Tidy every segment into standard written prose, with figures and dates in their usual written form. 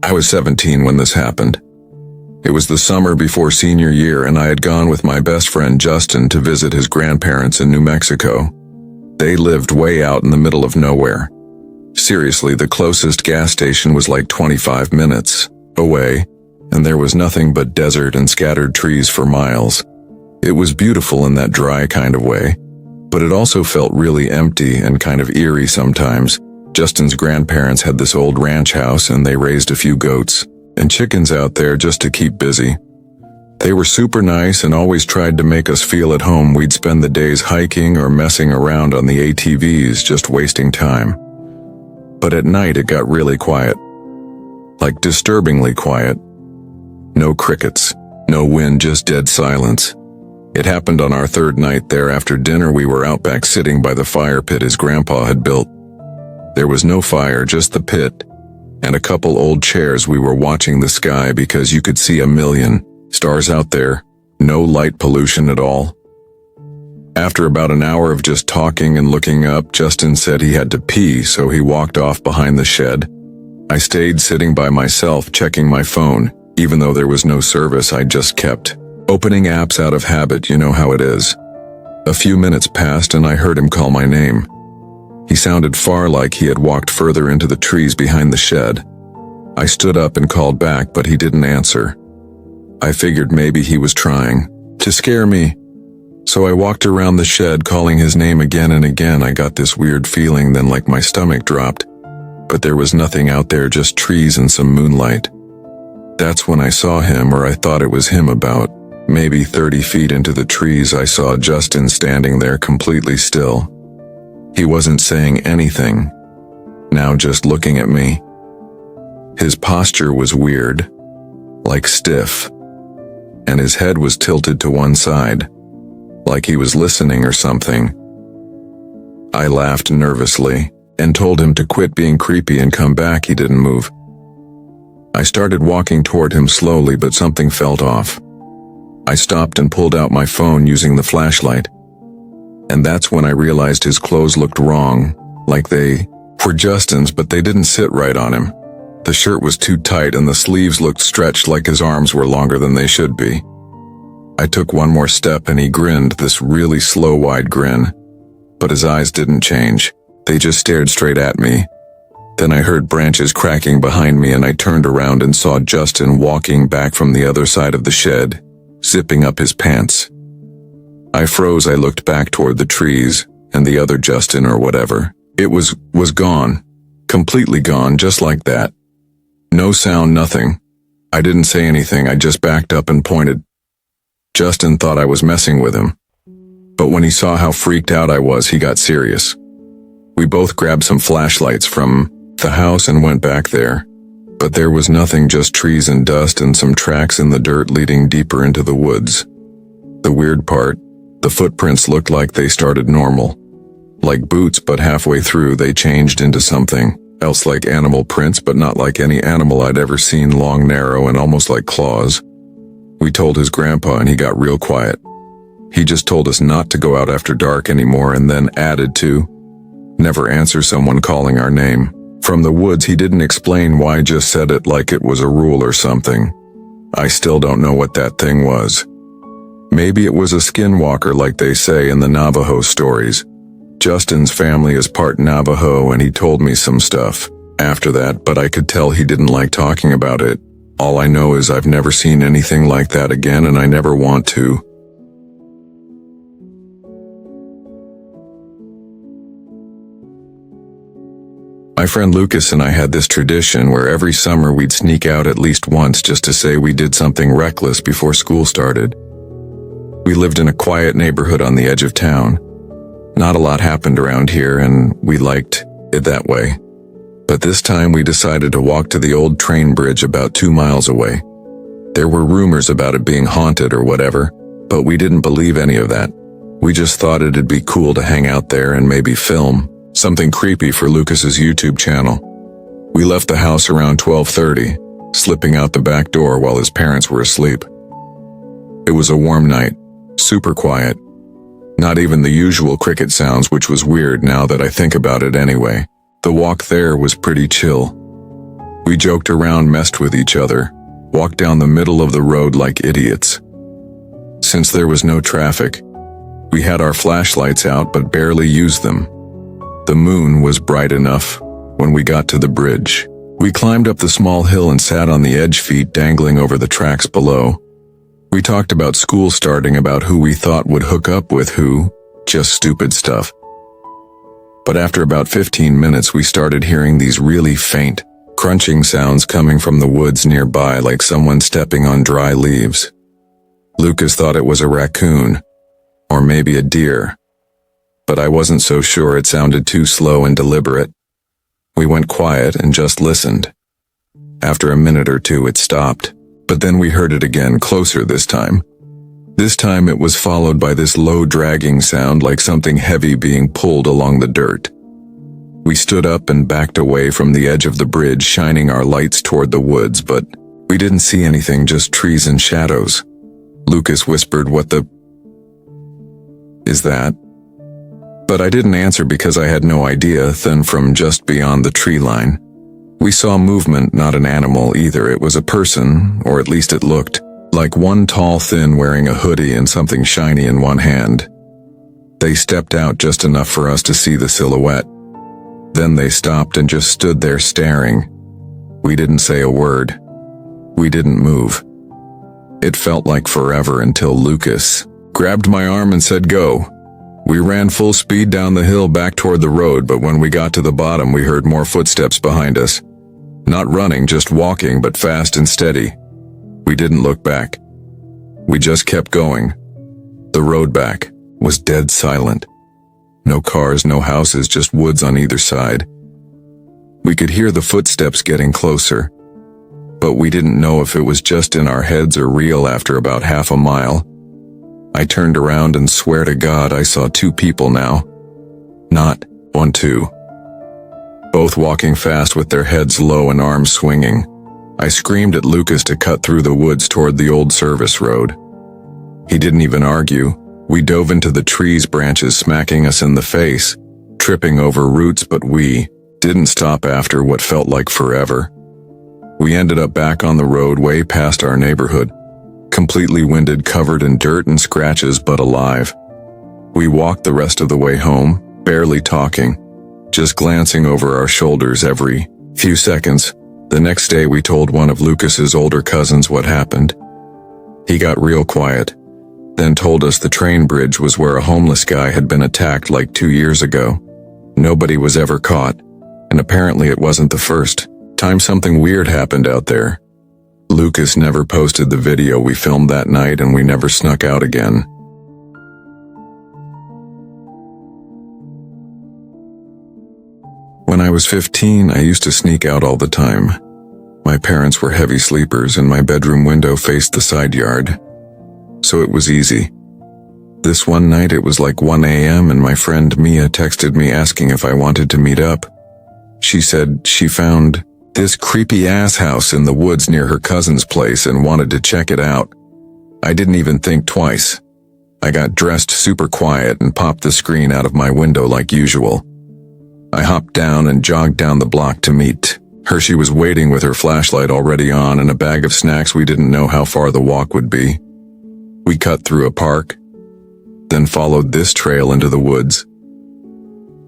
I was 17 when this happened. It was the summer before senior year, and I had gone with my best friend Justin to visit his grandparents in New Mexico. They lived way out in the middle of nowhere. Seriously, the closest gas station was like 25 minutes away, and there was nothing but desert and scattered trees for miles. It was beautiful in that dry kind of way, but it also felt really empty and kind of eerie sometimes. Justin's grandparents had this old ranch house, and they raised a few goats and chickens out there just to keep busy. They were super nice and always tried to make us feel at home. We'd spend the days hiking or messing around on the ATVs, just wasting time. But at night it got really quiet. Like disturbingly quiet. No crickets, no wind, just dead silence. It happened on our third night there. After dinner we were out back sitting by the fire pit his grandpa had built. There was no fire, just the pit and a couple old chairs. We were watching the sky because you could see a million stars out there, no light pollution at all. After about an hour of just talking and looking up, Justin said he had to pee, so he walked off behind the shed. I stayed sitting by myself checking my phone. Even though there was no service, I just kept opening apps out of habit, you know how it is. A few minutes passed and I heard him call my name. He sounded far, like he had walked further into the trees behind the shed. I stood up and called back, but he didn't answer. I figured maybe he was trying to scare me. So I walked around the shed calling his name again and again. I got this weird feeling, then like my stomach dropped. But there was nothing out there, just trees and some moonlight. That's when I saw him, or I thought it was him. About maybe 30 feet into the trees, I saw Justin standing there completely still. He wasn't saying anything, now just looking at me. His posture was weird, like stiff, and his head was tilted to one side, like he was listening or something. I laughed nervously and told him to quit being creepy and come back. He didn't move. I started walking toward him slowly, but something felt off. I stopped and pulled out my phone using the flashlight. And that's when I realized his clothes looked wrong, like they were Justin's, but they didn't sit right on him. The shirt was too tight and the sleeves looked stretched, like his arms were longer than they should be. I took one more step and he grinned, this really slow, wide grin. But his eyes didn't change. They just stared straight at me. Then I heard branches cracking behind me and I turned around and saw Justin walking back from the other side of the shed, zipping up his pants. I froze. I looked back toward the trees, and the other Justin, or whatever it was gone. Completely gone, just like that. No sound, nothing. I didn't say anything, I just backed up and pointed. Justin thought I was messing with him. But when he saw how freaked out I was, he got serious. We both grabbed some flashlights from the house and went back there. But there was nothing, just trees and dust and some tracks in the dirt leading deeper into the woods. The weird part, the footprints looked like they started normal. Like boots, but halfway through they changed into something else, like animal prints, but not like any animal I'd ever seen, long, narrow, and almost like claws. We told his grandpa and he got real quiet. He just told us not to go out after dark anymore, and then added to never answer someone calling our name from the woods. He didn't explain why, just said it like it was a rule or something. I still don't know what that thing was. Maybe it was a skinwalker, like they say in the Navajo stories. Justin's family is part Navajo, and he told me some stuff after that, but I could tell he didn't like talking about it. All I know is I've never seen anything like that again, and I never want to. My friend Lucas and I had this tradition where every summer we'd sneak out at least once, just to say we did something reckless before school started. We lived in a quiet neighborhood on the edge of town. Not a lot happened around here, and we liked it that way. But this time we decided to walk to the old train bridge about 2 miles away. There were rumors about it being haunted or whatever, but we didn't believe any of that. We just thought it'd be cool to hang out there and maybe film something creepy for Lucas's YouTube channel. We left the house around 12:30, slipping out the back door while his parents were asleep. It was a warm night, super quiet. Not even the usual cricket sounds, which was weird now that I think about it anyway. The walk there was pretty chill. We joked around, messed with each other, walked down the middle of the road like idiots. Since there was no traffic, we had our flashlights out but barely used them. The moon was bright enough when we got to the bridge. We climbed up the small hill and sat on the edge, feet dangling over the tracks below. We talked about school starting, about who we thought would hook up with who, just stupid stuff. But after about 15 minutes we started hearing these really faint, crunching sounds coming from the woods nearby, like someone stepping on dry leaves. Lucas thought it was a raccoon, or maybe a deer, but I wasn't so sure. It sounded too slow and deliberate. We went quiet and just listened. After a minute or two it stopped, but then we heard it again, closer this time. This time it was followed by this low dragging sound, like something heavy being pulled along the dirt. We stood up and backed away from the edge of the bridge, shining our lights toward the woods, but we didn't see anything, just trees and shadows. Lucas whispered, "What the is that?" But I didn't answer because I had no idea. Then from just beyond the tree line, we saw movement, not an animal either. It was a person, or at least it looked like one, tall, thin, wearing a hoodie and something shiny in one hand. They stepped out just enough for us to see the silhouette. Then they stopped and just stood there staring. We didn't say a word. We didn't move. It felt like forever until Lucas grabbed my arm and said, "Go." We ran full speed down the hill back toward the road, but when we got to the bottom we heard more footsteps behind us. Not running, just walking, but fast and steady. We didn't look back. We just kept going. The road back was dead silent. No cars, no houses, just woods on either side. We could hear the footsteps getting closer, but we didn't know if it was just in our heads or real. After about half a mile, I turned around and swear to God I saw two people now. Not one, two. Both walking fast with their heads low and arms swinging. I screamed at Lucas to cut through the woods toward the old service road. He didn't even argue. We dove into the trees, branches smacking us in the face, tripping over roots, but we didn't stop after what felt like forever. We ended up back on the road way past our neighborhood, completely winded, covered in dirt and scratches, but alive. We walked the rest of the way home, barely talking, just glancing over our shoulders every few seconds. The next day we told one of Lucas's older cousins what happened. He got real quiet, then told us the train bridge was where a homeless guy had been attacked like 2 years ago. Nobody was ever caught, and apparently it wasn't the first time something weird happened out there. Lucas never posted the video we filmed that night, and we never snuck out again. When I was 15, I used to sneak out all the time. My parents were heavy sleepers, and my bedroom window faced the side yard, so it was easy. This one night it was like 1 a.m. and my friend Mia texted me asking if I wanted to meet up. She said she found this creepy-ass house in the woods near her cousin's place and wanted to check it out. I didn't even think twice. I got dressed super quiet and popped the screen out of my window like usual. I hopped down and jogged down the block to meet her. She was waiting with her flashlight already on and a bag of snacks. We didn't know how far the walk would be. We cut through a park, then followed this trail into the woods.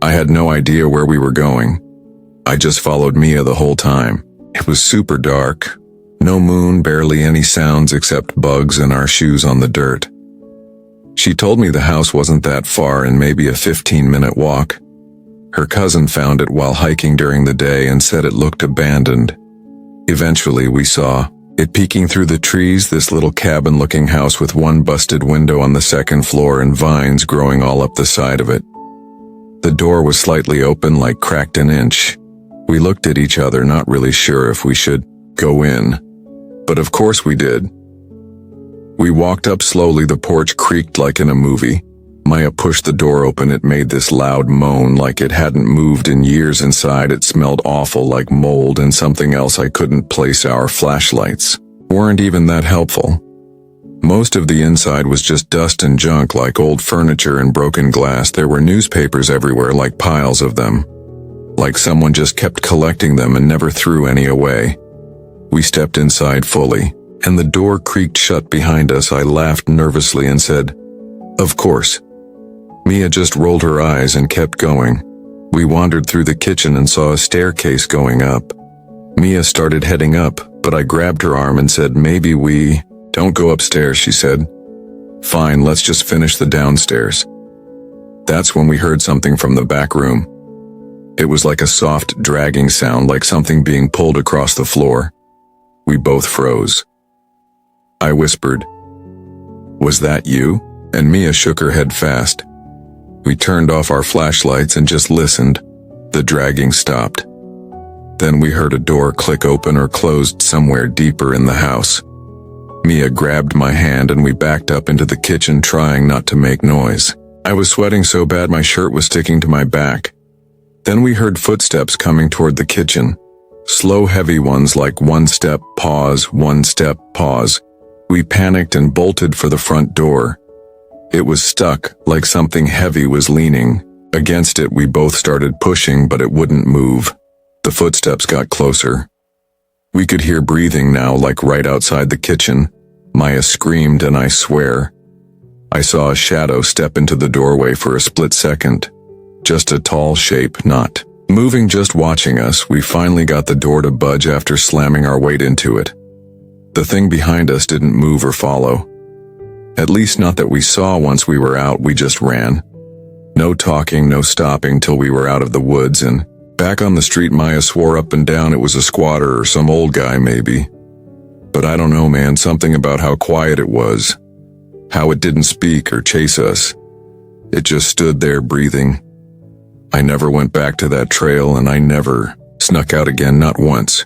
I had no idea where we were going. I just followed Mia the whole time. It was super dark. No moon, barely any sounds except bugs and our shoes on the dirt. She told me the house wasn't that far and maybe a 15-minute walk. Her cousin found it while hiking during the day and said it looked abandoned. Eventually we saw it peeking through the trees, this little cabin-looking house with one busted window on the second floor and vines growing all up the side of it. The door was slightly open, like cracked an inch. We looked at each other, not really sure if we should go in, but of course we did. We walked up slowly. The porch creaked like in a movie. Maya pushed the door open. It made this loud moan like it hadn't moved in years. Inside it smelled awful, like mold and something else I couldn't place. Our flashlights weren't even that helpful. Most of the inside was just dust and junk, like old furniture and broken glass. There were newspapers everywhere, like piles of them. like someone just kept collecting them and never threw any away. We stepped inside fully, and the door creaked shut behind us. I laughed nervously and said, "Of course." Mia just rolled her eyes and kept going. We wandered through the kitchen and saw a staircase going up. Mia started heading up, but I grabbed her arm and said, "Maybe we..." "Don't go upstairs," she said. "Fine, let's just finish the downstairs." That's when we heard something from the back room. It was like a soft, dragging sound, like something being pulled across the floor. We both froze. I whispered, "Was that you?" And Mia shook her head fast. We turned off our flashlights and just listened. The dragging stopped. Then we heard a door click open or closed somewhere deeper in the house. Mia grabbed my hand and we backed up into the kitchen, trying not to make noise. I was sweating so bad my shirt was sticking to my back. Then we heard footsteps coming toward the kitchen. Slow, heavy ones, like one step, pause, one step, pause. We panicked and bolted for the front door. It was stuck, like something heavy was leaning. Against it, we both started pushing, but it wouldn't move. The footsteps got closer. We could hear breathing now, like right outside the kitchen. Maya screamed, and I swear, I saw a shadow step into the doorway for a split second. Just a tall shape, not moving, just watching us. We finally got the door to budge after slamming our weight into it. The thing behind us didn't move or follow. At least not that we saw. Once we were out, we just ran. No talking, no stopping till we were out of the woods and back on the street. Maya swore up and down it was a squatter or some old guy maybe. But I don't know, man, something about how quiet it was. How it didn't speak or chase us. It just stood there breathing. I never went back to that trail, and I never snuck out again, not once.